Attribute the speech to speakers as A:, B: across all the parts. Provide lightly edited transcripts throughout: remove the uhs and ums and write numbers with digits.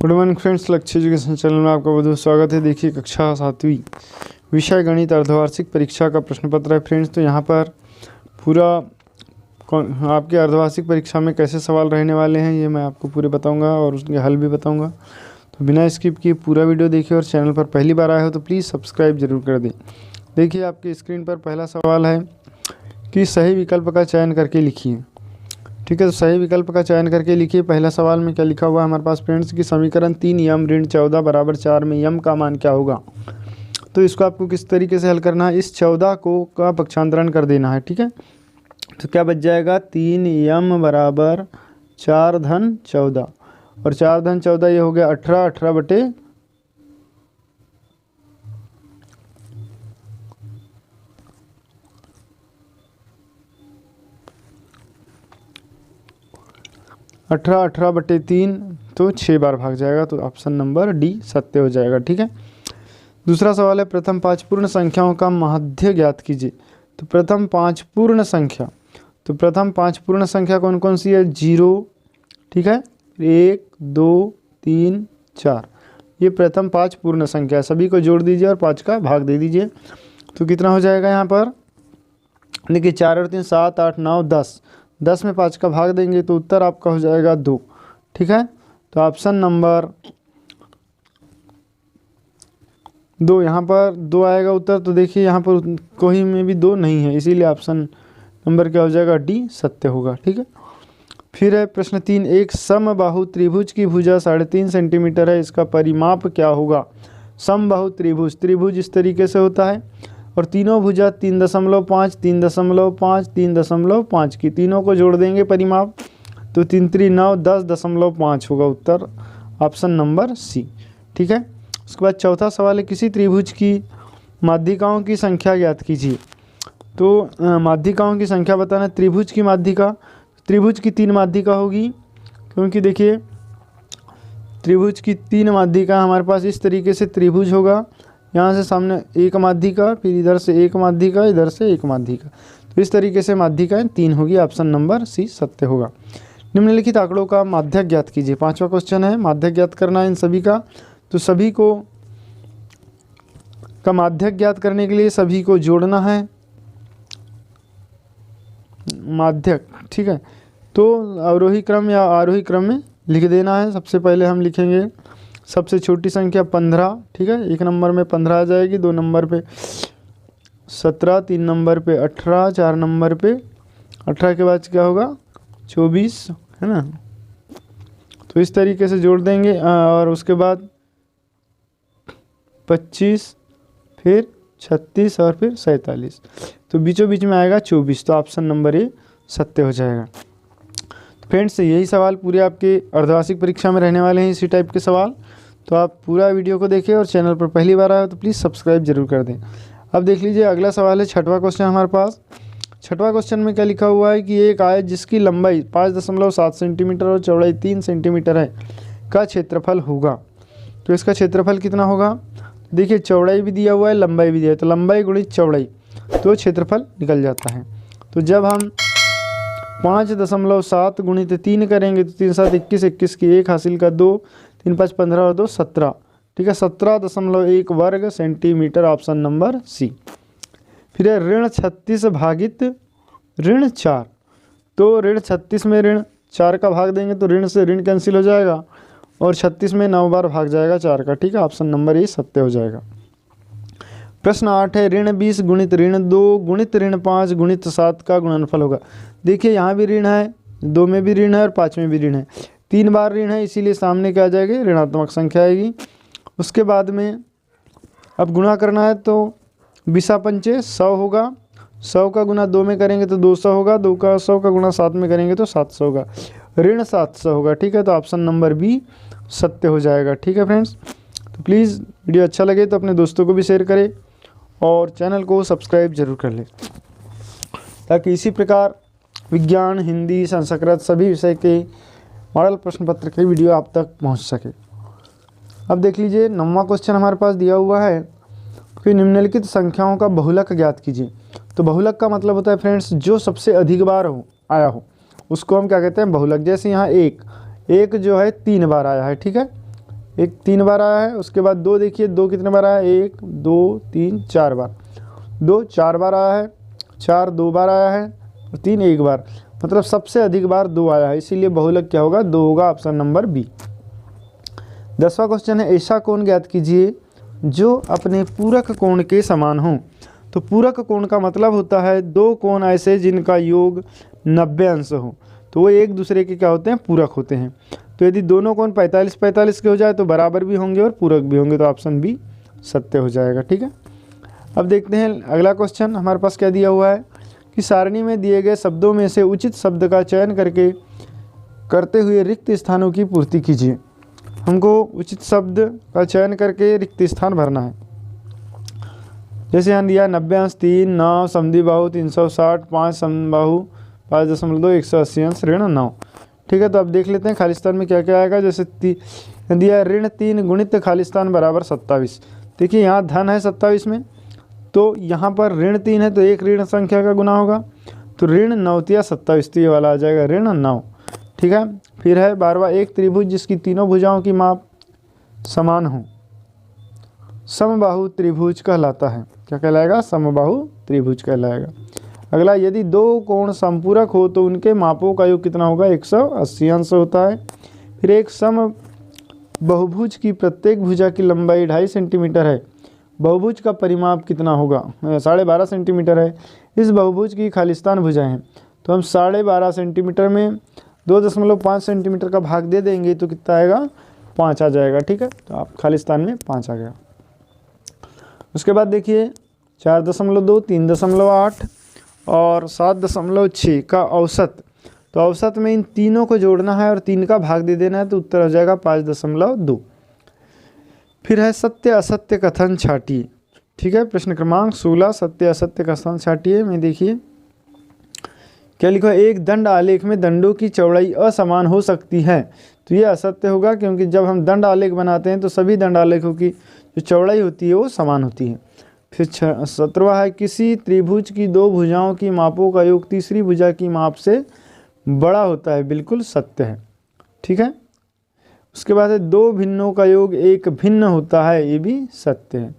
A: Good morning friends, लक्ष्य education channel में आपका बहुत बहुत स्वागत है। देखिए कक्षा 7वीं विषय गणित अर्धवार्षिक परीक्षा का प्रश्न पत्र है फ्रेंड्स। तो यहाँ पर पूरा आपके अर्धवार्षिक परीक्षा में कैसे सवाल रहने वाले हैं ये मैं आपको पूरे बताऊंगा और उसके हल भी बताऊंगा। तो बिना स्किप किए पूरा वीडियो देखिए और चैनल पर पहली बार आए हो तो प्लीज़ सब्सक्राइब जरूर कर दें। देखिए आपकी स्क्रीन पर पहला सवाल है कि सही विकल्प का चयन करके लिखिए। ठीक है, तो सही विकल्प का चयन करके लिखिए। पहला सवाल में क्या लिखा हुआ है हमारे पास फ्रेंड्स की समीकरण 3 यम ऋण 14 बराबर 4 में यम का मान क्या होगा। तो इसको आपको किस तरीके से हल करना है, इस 14 को का पक्षांतरण कर देना है। ठीक है, तो क्या बच जाएगा 3 यम बराबर 4 धन 14 और 4 धन 14 ये हो गया 18, 18 बटे 18 बटे 3 तो 6 बार भाग जाएगा। तो ऑप्शन नंबर डी सत्य हो जाएगा। ठीक है, दूसरा सवाल है प्रथम 5 पूर्ण संख्याओं का माध्य ज्ञात कीजिए। तो प्रथम 5 पूर्ण संख्या, तो प्रथम 5 पूर्ण संख्या कौन कौन सी है, 0, ठीक है, 1, 2, 3, 4, ये प्रथम 5 पूर्ण संख्या, सभी को जोड़ दीजिए और 5 का भाग दे दीजिए। तो कितना हो जाएगा यहाँ पर, देखिए 4 और 3 7 8 9 10, 10 में 5 का भाग देंगे तो उत्तर आपका हो जाएगा 2। ठीक है, तो ऑप्शन नंबर 2, यहाँ पर 2 आएगा उत्तर। तो देखिए यहाँ पर कोई में भी 2 नहीं है, इसीलिए ऑप्शन नंबर क्या हो जाएगा, डी सत्य होगा। ठीक है, फिर है प्रश्न 3, एक समबाहु त्रिभुज की भुजा 3.5 सेंटीमीटर है, इसका परिमाप क्या होगा। समबाहु त्रिभुज, त्रिभुज इस तरीके से होता है और तीनों भुजा 3.5, 3.5, 3.5 की, तीनों को जोड़ देंगे परिमाप तो 3 3 9 10.5 होगा उत्तर, ऑप्शन नंबर सी। ठीक है, उसके बाद चौथा सवाल है किसी त्रिभुज की माध्यिकाओं की संख्या ज्ञात कीजिए। तो माध्यिकाओं की संख्या बताना, त्रिभुज की माध्यिका, त्रिभुज की 3 माध्यिका होगी, क्योंकि देखिए त्रिभुज की 3 माध्यिका हमारे पास इस तरीके से त्रिभुज होगा, यहाँ से सामने एक माध्यिका, फिर इधर से एक माध्यिका, इधर से एक माध्यिका, तो इस तरीके से माध्यिकाएं 3 होगी, ऑप्शन नंबर सी सत्य होगा। निम्नलिखित आंकड़ों का माध्यक ज्ञात कीजिए। 5वां क्वेश्चन है, माध्यक ज्ञात करना है इन सभी का। तो सभी को का माध्यक ज्ञात करने के लिए सभी को जोड़ना है माध्यक। ठीक है, तो अवरोही क्रम या आरोही क्रम में लिख देना है। सबसे पहले हम लिखेंगे सबसे छोटी संख्या 15। ठीक है, 1 नंबर में 15 आ जाएगी, 2 नंबर पे 17, 3 नंबर पे 18, 4 नंबर पे 18 के बाद क्या होगा 24, है ना। तो इस तरीके से जोड़ देंगे और उसके बाद 25, फिर 36 और फिर 47, तो बीचों बीच में आएगा 24, तो ऑप्शन नंबर ए सत्य हो जाएगा। फ्रेंड्स यही सवाल पूरे आपके अर्धवार्षिक परीक्षा में रहने वाले हैं, इसी टाइप के सवाल। तो आप पूरा वीडियो को देखें और चैनल पर पहली बार आए हो तो प्लीज़ सब्सक्राइब जरूर कर दें। अब देख लीजिए अगला सवाल है 6वां क्वेश्चन हमारे पास। 6वां क्वेश्चन में क्या लिखा हुआ है कि एक आयत जिसकी लंबाई 5.7 सेंटीमीटर और चौड़ाई 3 सेंटीमीटर है का क्षेत्रफल होगा। तो इसका क्षेत्रफल कितना होगा, देखिए चौड़ाई भी दिया हुआ है, लंबाई भी दिया है, तो लंबाई गुणित चौड़ाई तो क्षेत्रफल निकल जाता है। तो जब हम 5.7 गुणित 3 करेंगे तो 3 7 21, 21 की 1 हासिल का 2, 3 5 15 और 2 17। ठीक है, 17.1 वर्ग सेंटीमीटर, ऑप्शन नंबर सी। फिर है ऋण 36 भागित ऋण 4। तो ऋण 36 में ऋण 4 का भाग देंगे तो ऋण से ऋण कैंसिल हो जाएगा और 36 में 9 बार भाग जाएगा 4 का। ठीक है, ऑप्शन नंबर ए सत्य हो जाएगा। प्रश्न 8 है ऋण 20 गुणित ऋण 2 गुणित ऋण 5 गुणित 7 का गुणनफल होगा। देखिए यहाँ भी ऋण है, 2 में भी ऋण है और 5 में भी ऋण है, 3 बार ऋण है, इसीलिए सामने क्या आ जाएगी, ऋणात्मक संख्या आएगी। उसके बाद में अब गुणा करना है तो 20 पंचे 100 होगा, 100 का गुना 2 में करेंगे तो 200 होगा, 2 का 100 का गुना 7 में करेंगे तो 700 होगा, ऋण 700 होगा। ठीक है, तो ऑप्शन नंबर बी सत्य हो जाएगा। ठीक है फ्रेंड्स, तो प्लीज़ वीडियो अच्छा लगे तो अपने दोस्तों को भी शेयर करें और चैनल को सब्सक्राइब जरूर कर लें, ताकि इसी प्रकार विज्ञान, हिंदी, संस्कृत सभी विषय के मॉडल प्रश्न पत्र के वीडियो आप तक पहुंच सके। अब देख लीजिए 9वां क्वेश्चन हमारे पास दिया हुआ है कि निम्नलिखित संख्याओं का बहुलक ज्ञात कीजिए। तो बहुलक का मतलब होता है फ्रेंड्स जो सबसे अधिक बार आया हो उसको हम क्या कहते हैं, बहुलक। जैसे यहाँ एक जो है 3 बार आया है, ठीक है, एक 3 बार आया है। उसके बाद 2 देखिए 2 कितने बार आया है, 1 2 3 4 बार, 2 4 बार आया है, 4 2 बार आया है और 3 1 बार, मतलब सबसे अधिक बार 2 आया है, इसीलिए बहुलक क्या होगा, 2 होगा, ऑप्शन नंबर बी। 10वां क्वेश्चन है ऐसा कोण ज्ञात कीजिए जो अपने पूरक कोण के समान हो। तो पूरक कोण का मतलब होता है दो कोण ऐसे जिनका योग 90 अंश हो, तो वो एक दूसरे के क्या होते हैं, पूरक होते हैं। तो यदि दोनों कोण 45-45 के हो जाए तो बराबर भी होंगे और पूरक भी होंगे, तो ऑप्शन बी सत्य हो जाएगा। ठीक है, अब देखते हैं अगला क्वेश्चन हमारे पास क्या दिया हुआ है कि सारणी में दिए गए शब्दों में से उचित शब्द का चयन करते हुए रिक्त स्थानों की पूर्ति कीजिए। हमको उचित शब्द का चयन करके रिक्त स्थान भरना है। जैसे यहाँ दिया 90 अंश 3 9 समद्विबाहु 360 5 समबाहु 5.2 180 अंश ऋण 9। ठीक है, तो अब देख लेते हैं खालिस्तान में क्या क्या आएगा। जैसे दिया ऋण 3 गुणित खालिस्तान बराबर 27। देखिए यहाँ धन है 27 में, तो यहाँ पर ऋण 3 है तो एक ऋण संख्या का गुना होगा, तो ऋण 9 तिया 27, तो ये वाला आ जाएगा ऋण 9। ठीक है, फिर है 12वां एक त्रिभुज जिसकी तीनों भुजाओं की माप समान हो समबाहु त्रिभुज कहलाता है। क्या कहलाएगा, समबाहु त्रिभुज कहलाएगा। अगला यदि दो कोण समपूरक हो तो उनके मापों का योग कितना होगा, 180 अंश होता है। फिर एक सम बहुभुज की प्रत्येक भुजा की लंबाई 2.5 सेंटीमीटर है, बहुभुज का परिमाप कितना होगा, 12.5 सेंटीमीटर है। इस बहुभुज की खालिस्तान भुजाएं हैं, तो हम 12.5 सेंटीमीटर में 2.5 सेंटीमीटर का भाग दे देंगे तो कितना आएगा, 5 आ जाएगा। ठीक है, तो आप खालिस्तान में 5 आ गया। उसके बाद देखिए 4.2 3.8 और 7.6 का औसत, तो औसत में इन तीनों को जोड़ना है और 3 का भाग दे देना है, तो उत्तर हो जाएगा 5.2। फिर है सत्य असत्य कथन छाटिए। ठीक है, प्रश्न क्रमांक 16 सत्य असत्य कथन छाटिए में देखिए क्या लिखा है, एक दंड आलेख में दंडों की चौड़ाई असमान हो सकती है, तो ये असत्य होगा क्योंकि जब हम दंड आलेख बनाते हैं तो सभी दंड आलेखों की जो चौड़ाई होती है वो समान होती है। फिर 17वां है किसी त्रिभुज की दो भुजाओं की मापों का योग तीसरी भुजा की माप से बड़ा होता है, बिल्कुल सत्य है। ठीक है, उसके बाद है दो भिन्नों का योग एक भिन्न होता है, ये भी सत्य है।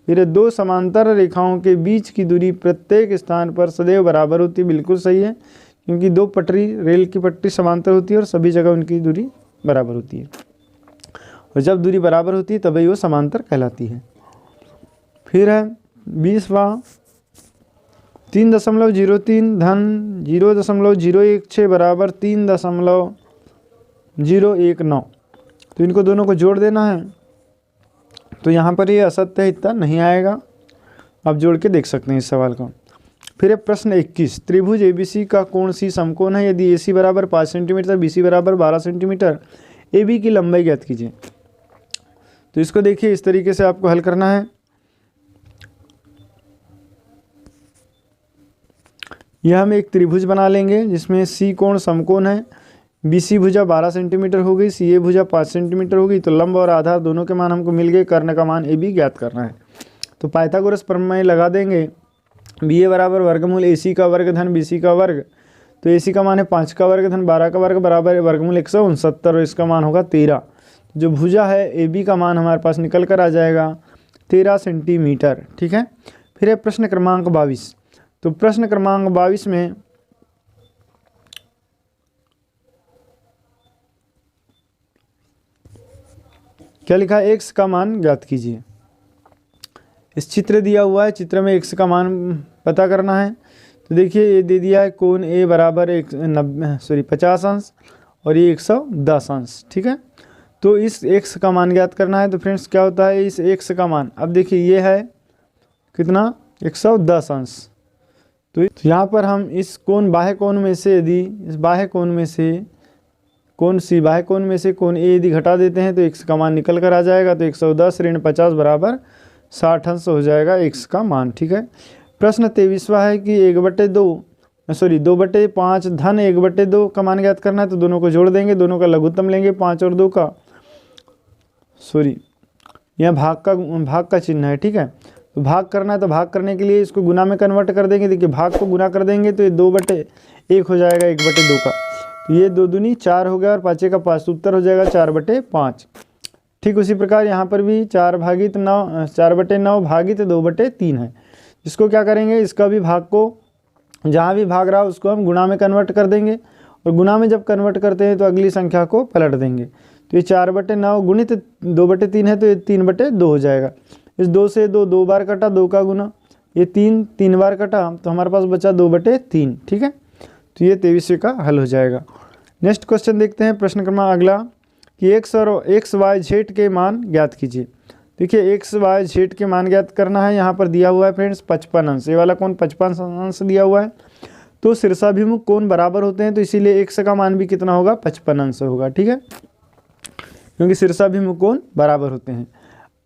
A: फिर दो समांतर रेखाओं के बीच की दूरी प्रत्येक स्थान पर सदैव बराबर होती है, बिल्कुल सही है क्योंकि दो पटरी रेल की पटरी समांतर होती है और सभी जगह उनकी दूरी बराबर होती है, और जब दूरी बराबर होती है तभी वो समांतर कहलाती है। फिर है 20वां 3.03 धन 0.016 बराबर 3.019, तो इनको दोनों को जोड़ देना है, तो यहाँ पर ये असत्य है, इतना नहीं आएगा। आप जोड़ के देख सकते हैं इस सवाल को। फिर है प्रश्न 21 त्रिभुज ABC का कोण C समकोण है यदि AC बराबर 5 सेंटीमीटर BC बराबर 12 सेंटीमीटर AB की लंबाई ज्ञात कीजिए। तो इसको देखिए इस तरीके से आपको हल करना है। यह हम एक त्रिभुज बना लेंगे जिसमें C कोण समकोण है, BC भुजा 12 सेंटीमीटर हो गई, CA भुजा 5 सेंटीमीटर हो गई, तो लंब और आधार दोनों के मान हमको मिल गए, कर्ण का मान AB ज्ञात करना है। तो पाइथागोरस प्रमेय लगा देंगे, BA बराबर वर्गमूल AC का वर्ग धन BC का वर्ग, तो AC का मान है 5 का वर्ग धन 12 का वर्ग बराबर वर्गमूल 169 और इसका मान होगा 13। जो भुजा है AB का मान हमारे पास निकल कर आ जाएगा 13 सेंटीमीटर। ठीक है, फिर है प्रश्न क्रमांक 22। तो प्रश्न क्रमांक 22 में क्या लिखा है, x का मान ज्ञात कीजिए। इस चित्र दिया हुआ है, चित्र में x का मान पता करना है। तो देखिए ये दे दिया है कोण A बराबर 50 अंश और ये 110 अंश। ठीक है, तो इस x का मान ज्ञात करना है। तो फ्रेंड्स क्या होता है इस x का मान, अब देखिए ये है कितना 110 अंश, तो यहाँ पर हम इस कोण बाह्य कोण में से यदि इस बाह्य कोण में से कोण C बाह्य कोण में से कोण A यदि घटा देते हैं तो x का मान निकल कर आ जाएगा, तो 110 ऋण 50 बराबर 60 अंश हो जाएगा x का मान। ठीक है, प्रश्न 23वां है कि 2/5 धन 1/2 का मान ज्ञात करना है, तो दोनों को जोड़ देंगे, दोनों का लघुत्तम लेंगे 5 और 2 का, यहाँ भाग का चिन्ह है। ठीक है, तो भाग करना है तो भाग करने के लिए इसको गुना में कन्वर्ट कर देंगे। देखिए भाग को गुना कर देंगे तो ये 2/1 हो जाएगा 1/2 का, तो ये 2 दूनी 4 हो गया और 5 का 5, तो उत्तर हो जाएगा 4/5। ठीक उसी प्रकार यहाँ पर भी 4/9 भागित 2/3 है। इसको क्या करेंगे, इसका भी भाग को जहाँ भी भाग रहा है उसको हम गुणा में कन्वर्ट कर देंगे, और गुणा में जब कन्वर्ट करते हैं तो अगली संख्या को पलट देंगे। तो ये 4/9 गुणित 2/3 है तो ये 3/2 हो जाएगा। इस 2 से 2 बार कटा, 2 का गुना, ये 3 बार कटा तो हमारे पास बचा 2/3। ठीक है, तो ये 23वें का हल हो जाएगा। नेक्स्ट क्वेश्चन देखते हैं, प्रश्न क्रमांक अगला कि एक्स और XY Z के मान ज्ञात कीजिए। देखिए XYZ के मान ज्ञात करना है। यहाँ पर दिया हुआ है फ्रेंड्स 55 अंश, ये वाला कोण 55 अंश दिया हुआ है। तो शीर्षाभिमुख कोण बराबर होते हैं, तो इसीलिए x का मान भी कितना होगा, 55 अंश होगा। ठीक है, क्योंकि शीर्षाभिमुख कोण बराबर होते हैं।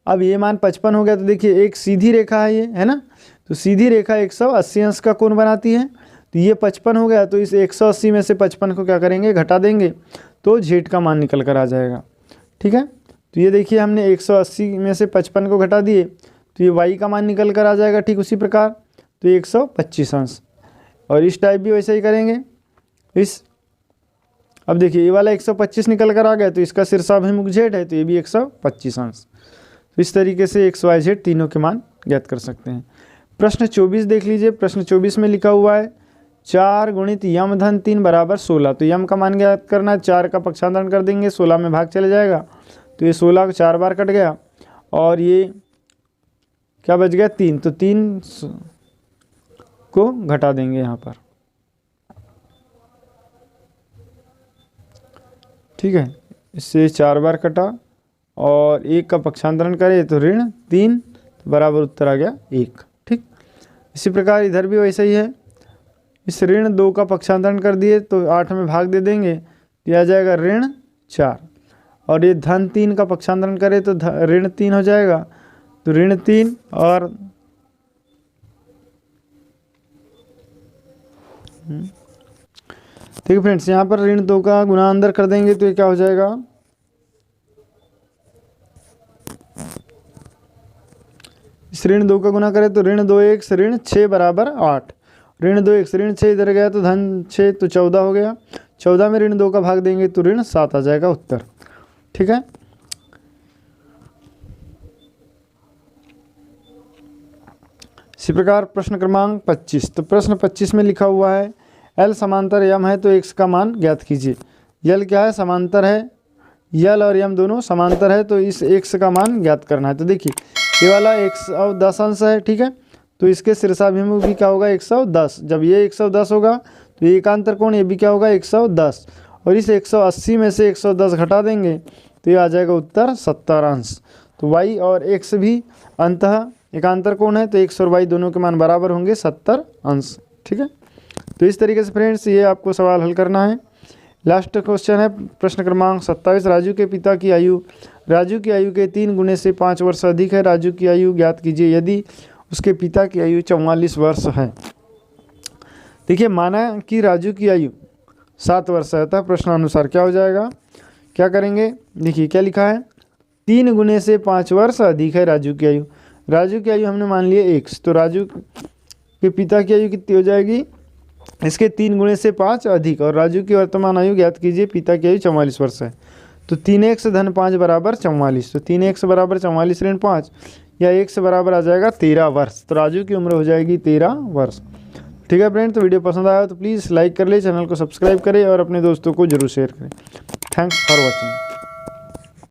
A: अब ये मान 55 हो गया, तो देखिए एक सीधी रेखा है ये, है ना, तो सीधी रेखा 180 अंश का कोण बनाती है। तो ये 55 हो गया, तो इस 180 में से 55 को क्या करेंगे, घटा देंगे, तो Z का मान निकल कर आ जाएगा। ठीक है, तो ये देखिए हमने 180 में से 55 को घटा दिए, तो ये Y का मान निकल कर आ जाएगा। ठीक उसी प्रकार तो 125 अंश, और इस टाइप भी वैसे ही करेंगे। अब देखिए ये वाला 125 निकल कर आ गया, तो इसका शीर्षाभिमुख Z है, तो ये भी 125 अंश। तो इस तरीके से XYZ तीनों के मान ज्ञात कर सकते हैं। प्रश्न 24 देख लीजिए। प्रश्न 24 में लिखा हुआ है 4 गुणित यम धन 3 बराबर 16। तो यम का मान ज्ञात करना है, 4 का पक्षांतरण कर देंगे, 16 में भाग चले जाएगा, तो ये 16 को 4 बार कट गया, और ये क्या बच गया, 3, तो 3 को घटा देंगे यहाँ पर। ठीक है, इससे 4 बार कटा और 1 का पक्षांतरण करें तो -3, तो बराबर उत्तर आ गया 1। ठीक, इसी प्रकार इधर भी वैसा ही है। इस -2 का पक्षांतरण कर दिए तो 8 में भाग दे देंगे, तो आ जाएगा -4, और ये धन 3 का पक्षांतरण करें तो -3 हो जाएगा, तो -3 और ठीक है फ्रेंड्स, यहाँ पर -2 का गुणा अंदर कर देंगे तो ये क्या हो जाएगा, इस -2 का गुना करें तो -2x -6 बराबर 8, -2x -6 इधर गया तो धन 6, तो 14 हो गया। 14 में -2 का भाग देंगे तो -7 आ जाएगा उत्तर। ठीक है, इसी प्रकार प्रश्न क्रमांक 25। तो प्रश्न 25 में लिखा हुआ है L समांतर यम है तो x का मान ज्ञात कीजिए। L क्या है, समांतर है, L और यम दोनों समांतर है, तो इस x का मान ज्ञात करना है। तो देखिए ये वाला 110 अंश है। ठीक है, तो इसके शीर्षाभिमुख भी क्या होगा, 110। जब ये 110 होगा तो ये एकांतर कोण ये भी क्या होगा, 110, और इस 180 में से 110 घटा देंगे तो ये आ जाएगा उत्तर 70 अंश। तो y और x भी अंततः एकांतर कोण है, तो x और y दोनों के मान बराबर होंगे 70 अंश। ठीक है, तो इस तरीके से फ्रेंड्स ये आपको सवाल हल करना है। लास्ट क्वेश्चन है प्रश्न क्रमांक 27। राजू के पिता की आयु राजू की आयु के 3 गुने से 5 वर्ष अधिक है। राजू की आयु ज्ञात कीजिए यदि उसके पिता की आयु 44 वर्ष है। देखिए माना कि राजू की आयु 7 वर्ष है, अतः प्रश्नानुसार क्या हो जाएगा, क्या करेंगे, देखिए क्या लिखा है, 3 गुने से 5 वर्ष अधिक है राजू की आयु। राजू की आयु हमने मान लिया x, तो राजू के पिता की आयु कितनी हो जाएगी, इसके 3 गुने से 5 अधिक, और राजू की वर्तमान आयु ज्ञात कीजिए, पिता की आयु 44 वर्ष है। तो 3x धन 5 बराबर 44, तो 3x बराबर 44 ऋण 5, या x बराबर आ जाएगा 13 वर्ष। तो राजू की उम्र हो जाएगी 13 वर्ष। ठीक है फ्रेंड, तो वीडियो पसंद आया तो प्लीज़ लाइक कर ले, चैनल को सब्सक्राइब करें और अपने दोस्तों को जरूर शेयर करें। Thanks for watching.